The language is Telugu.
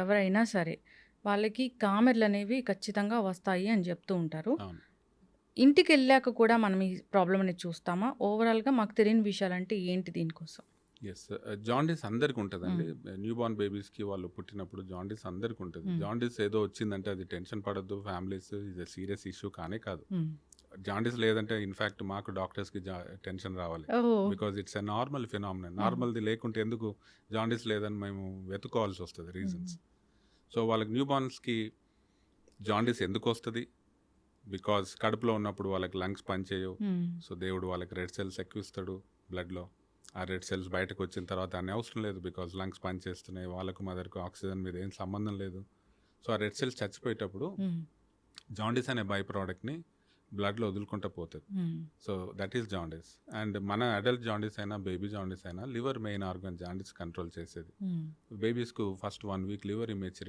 ఎవరైనా సరే వాళ్ళకి కామెర్లనేవి ఖచ్చితంగా వస్తాయి అని చెప్తూ ఉంటారు. అవును. ఇంటికెళ్ళాక కూడా మనం ఈ ప్రాబ్లమ్ అనేది చూస్తామా? ఓవరాల్‌గా మాకు తెలియని విషయాలంటే ఏంటి దీనికోసం? యెస్. జాండీస్ అందరికుంటదండి. హ్మ్. న్యూ బోర్న్ బేబీస్‌కి వాళ్ళు పుట్టినప్పుడు జాండీస్ అందరికుంటది. హ్మ్. జాండీస్ ఏదో వచ్చిందంటే అది టెన్షన్ పడొద్దు. ఫ్యామిలీస్ ఇది సీరియస్ ఇష్యూ కానే కాదు. హ్మ్. జాండీస్ లేదంటే ఇన్‌ఫాక్ట్ మాకు డాక్టర్స్‌కి టెన్షన్ రావాలి. Oh! Because it's a normal phenomenon. Hmm. నార్మల్‌ది లేకుంటే ఎందుకు జాండీస్ లేదని మేము వెతుక్కోవాల్సొస్తది హ్మ్. రీజన్స్. సో, వాళ్ళకి న్యూ బోర్న్స్‌కి జాండీస్ ఎందుకొస్తది? బికాజ్ కడుపులో ఉన్నప్పుడు వాళ్ళకి లంగ్స్ పనిచేయవు. హ్మ్. సో, దేవుడు వాళ్ళకి రెడ్ సెల్స్ ఎక్కువిస్తాడు బ్లడ్‌లో. ఆ రెడ్ సెల్స్ బయటకొచ్చిన తర్వాత అన్ని అవసరం లేదు. బికాజ్ లంగ్స్ పనిచేస్తున్నాయి. వాళ్ళకు మదర్‌కు ఆక్సిజన్ మీద ఏం సంబంధం లేదు. సో, ఆ రెడ్ సెల్స్ చచ్చిపోయేటప్పుడు హ్మ్. జాండీస్ అనే బై ప్రోడక్ట్‌ని బ్లడ్‌లో వదులుకుంటా పోతది. హ్మ్. So, that is jaundice. And మన అడల్ట్ జాండీస్ అయినా, బేబీ జాండీస్ అయినా liver main organ jaundice control చేసేది. హ్మ్. బేబీస్‌కు ఫస్ట్ 1 వీక్ లివర్ ఇమేజ్